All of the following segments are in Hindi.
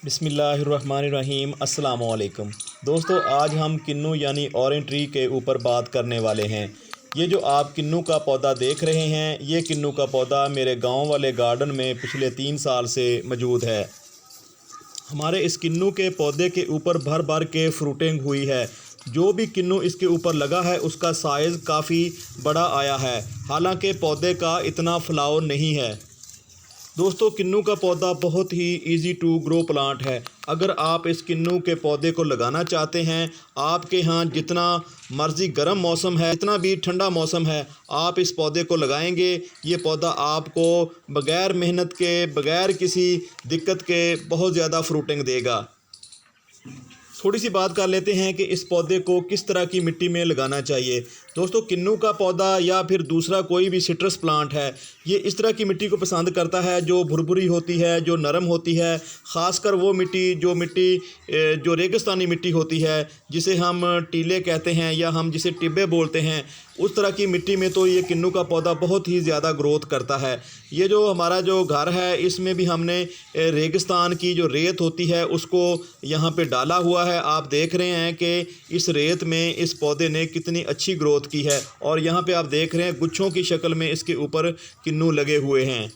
बिस्मिल्लाहिर्रहमानिर्रहीम अस्सलाम वालेकुम दोस्तों, आज हम किन्नू यानी ऑरेंज ट्री के ऊपर बात करने वाले हैं। ये जो आप किन्नू का पौधा देख रहे हैं, ये किन्नू का पौधा मेरे गांव वाले गार्डन में पिछले 3 साल से मौजूद है। हमारे इस किन्नू के पौधे के ऊपर भर भर के फ्रूटिंग हुई है। जो भी किन्नू इसके ऊपर लगा है उसका साइज़ काफ़ी बड़ा आया है, हालांकि पौधे का इतना फैलाव नहीं है। दोस्तों, किन्नू का पौधा बहुत ही इजी टू ग्रो प्लांट है। अगर आप इस किन्नू के पौधे को लगाना चाहते हैं, आपके यहाँ जितना मर्ज़ी गर्म मौसम है, जितना भी ठंडा मौसम है, आप इस पौधे को लगाएंगे, ये पौधा आपको बग़ैर मेहनत के, बग़ैर किसी दिक्कत के बहुत ज़्यादा फ्रूटिंग देगा। थोड़ी सी बात कर लेते हैं कि इस पौधे को किस तरह की मिट्टी में लगाना चाहिए। दोस्तों, किन्नू का पौधा या फिर दूसरा कोई भी सिट्रस प्लांट है, ये इस तरह की मिट्टी को पसंद करता है जो भुरभुरी होती है, जो नरम होती है। ख़ासकर वो मिट्टी जो रेगिस्तानी मिट्टी होती है, जिसे हम टीले कहते हैं या हम जिसे टिब्बे बोलते हैं, उस तरह की मिट्टी में तो ये किन्नू का पौधा बहुत ही ज़्यादा ग्रोथ करता है। ये जो हमारा जो घर है, इसमें भी हमने रेगिस्तान की जो रेत होती है उसको यहाँ पे डाला हुआ है। आप देख रहे हैं कि इस रेत में इस पौधे ने कितनी अच्छी ग्रोथ की है, और यहाँ पे आप देख रहे हैं गुच्छों की शक्ल में इसके ऊपर किन्नू लगे हुए हैं।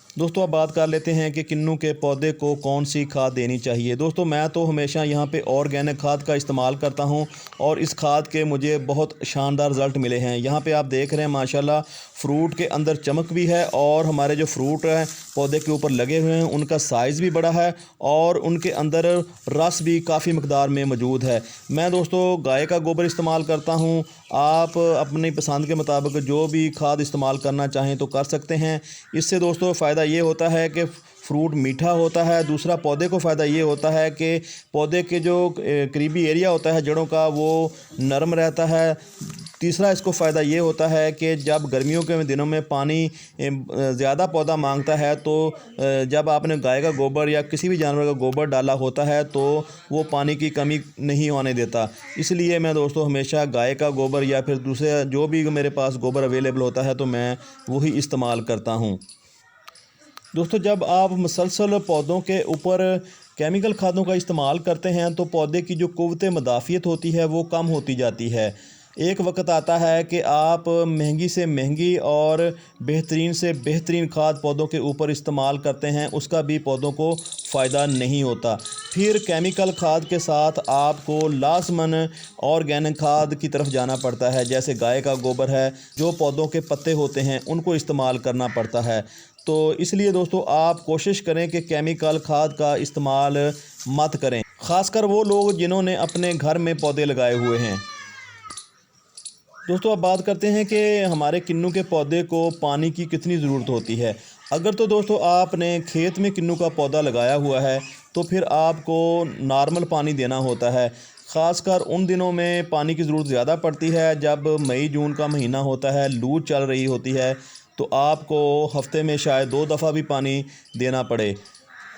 दोस्तों, अब बात कर लेते हैं कि किन्नू के पौधे को कौन सी खाद देनी चाहिए। दोस्तों, मैं तो हमेशा यहाँ पे ऑर्गेनिक खाद का इस्तेमाल करता हूँ और इस खाद के मुझे बहुत शानदार रिज़ल्ट मिले हैं। यहाँ पे आप देख रहे हैं माशाल्लाह फ्रूट के अंदर चमक भी है, और हमारे जो फ्रूट हैं पौधे के ऊपर लगे हुए हैं उनका साइज़ भी बड़ा है, और उनके अंदर रस भी काफ़ी मकदार में मौजूद है। मैं दोस्तों गाय का गोबर इस्तेमाल करता हूँ। आप अपनी पसंद के मुताबिक जो भी खाद इस्तेमाल करना चाहें तो कर सकते हैं। इससे दोस्तों फ़ायदा ये होता है कि फ्रूट मीठा होता है। दूसरा, पौधे को फ़ायदा ये होता है कि पौधे के जो करीबी एरिया होता है जड़ों का, वो नरम रहता है। तीसरा, इसको फ़ायदा ये होता है कि जब गर्मियों के दिनों में पानी ज़्यादा पौधा मांगता है, तो जब आपने गाय का गोबर या किसी भी जानवर का गोबर डाला होता है तो वो पानी की कमी नहीं होने देता। इसलिए मैं दोस्तों हमेशा गाय का गोबर या फिर दूसरे जो भी मेरे पास गोबर अवेलेबल होता है तो मैं वही इस्तेमाल करता हूँ। दोस्तों, जब आप मुसलसल पौधों के ऊपर केमिकल खादों का इस्तेमाल करते हैं तो पौधे की जो क़ुव्वत मुदाफ़ियत होती है वो कम होती जाती है। एक वक्त आता है कि आप महंगी से महंगी और बेहतरीन से बेहतरीन खाद पौधों के ऊपर इस्तेमाल करते हैं, उसका भी पौधों को फ़ायदा नहीं होता। फिर केमिकल खाद के साथ आपको लाज़मन ऑर्गेनिक खाद की तरफ जाना पड़ता है, जैसे गाय का गोबर है, जो पौधों के पत्ते होते हैं उनको इस्तेमाल करना पड़ता है। तो इसलिए दोस्तों आप कोशिश करें कि केमिकल खाद का इस्तेमाल मत करें, ख़ासकर वो लोग जिन्होंने अपने घर में पौधे लगाए हुए हैं। दोस्तों, अब बात करते हैं कि हमारे किन्नू के पौधे को पानी की कितनी ज़रूरत होती है। अगर तो दोस्तों आपने खेत में किन्नू का पौधा लगाया हुआ है तो फिर आपको नॉर्मल पानी देना होता है। ख़ासकर उन दिनों में पानी की ज़रूरत ज़्यादा पड़ती है जब मई जून का महीना होता है, लू चल रही होती है, तो आपको हफ़्ते में शायद 2 दफ़ा भी पानी देना पड़े।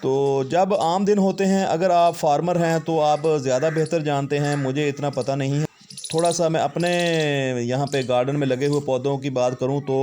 तो जब आम दिन होते हैं, अगर आप फार्मर हैं तो आप ज़्यादा बेहतर जानते हैं, मुझे इतना पता नहीं है। थोड़ा सा मैं अपने यहाँ पे गार्डन में लगे हुए पौधों की बात करूँ तो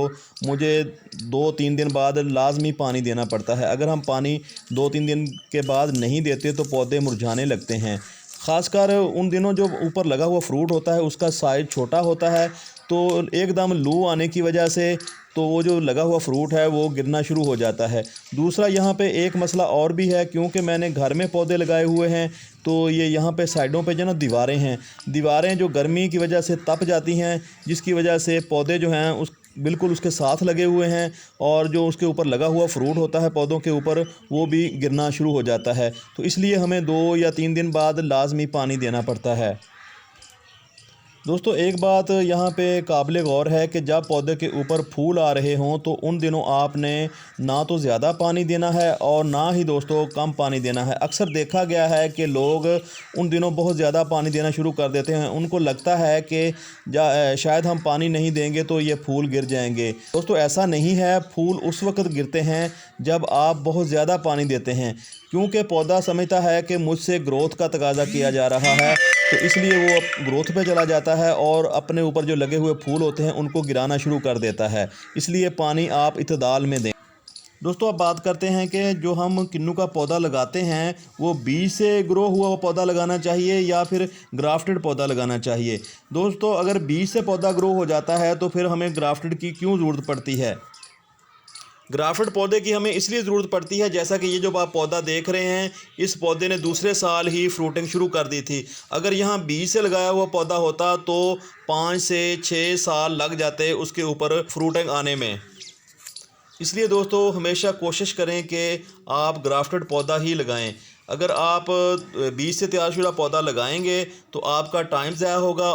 मुझे 2-3 दिन बाद लाजमी पानी देना पड़ता है। अगर हम पानी 2-3 दिन के बाद नहीं देते तो पौधे मुरझाने लगते हैं। ख़ासकर उन दिनों जो ऊपर लगा हुआ फ्रूट होता है उसका साइज़ छोटा होता है, तो एकदम लू आने की वजह से तो वो जो लगा हुआ फ्रूट है वो गिरना शुरू हो जाता है। दूसरा, यहाँ पे एक मसला और भी है, क्योंकि मैंने घर में पौधे लगाए हुए हैं तो ये यहाँ पे साइडों पे जो ना दीवारें हैं, दीवारें जो गर्मी की वजह से तप जाती हैं, जिसकी वजह से पौधे जो हैं उस बिल्कुल उसके साथ लगे हुए हैं, और जो उसके ऊपर लगा हुआ फ्रूट होता है पौधों के ऊपर वो भी गिरना शुरू हो जाता है। तो इसलिए हमें 2 या 3 दिन बाद लाजमी पानी देना पड़ता है। दोस्तों, एक बात यहाँ पे काबिल गौर है कि जब पौधे के ऊपर फूल आ रहे हों तो उन दिनों आपने ना तो ज़्यादा पानी देना है और ना ही दोस्तों कम पानी देना है। अक्सर देखा गया है कि लोग उन दिनों बहुत ज़्यादा पानी देना शुरू कर देते हैं। उनको लगता है कि शायद हम पानी नहीं देंगे तो ये फूल गिर जाएंगे। दोस्तों, ऐसा नहीं है। फूल उस वक्त गिरते हैं जब आप बहुत ज़्यादा पानी देते हैं, क्योंकि पौधा समझता है कि मुझसे ग्रोथ का तकाज़ा किया जा रहा है, तो इसलिए वो ग्रोथ पे चला जाता है और अपने ऊपर जो लगे हुए फूल होते हैं उनको गिराना शुरू कर देता है। इसलिए पानी आप इत्तेदाल में दें। दोस्तों अब बात करते हैं कि जो हम किन्नू का पौधा लगाते हैं वो बीज से ग्रो हुआ हुआ पौधा लगाना चाहिए या फिर ग्राफ्टेड पौधा लगाना चाहिए। दोस्तों अगर बीज से पौधा ग्रो हो जाता है तो फिर हमें ग्राफ्टेड की क्यों ज़रूरत पड़ती है? ग्राफ्टेड पौधे की हमें इसलिए ज़रूरत पड़ती है, जैसा कि ये जो आप पौधा देख रहे हैं इस पौधे ने दूसरे साल ही फ्रूटिंग शुरू कर दी थी। अगर यहाँ बीज से लगाया हुआ पौधा होता तो 5 से 6 साल लग जाते उसके ऊपर फ्रूटिंग आने में। इसलिए दोस्तों हमेशा कोशिश करें कि आप ग्राफ्टेड पौधा ही लगाएं। अगर आप बीज से तैयारशुदा पौधा लगाएंगे तो आपका टाइम ज़ाया होगा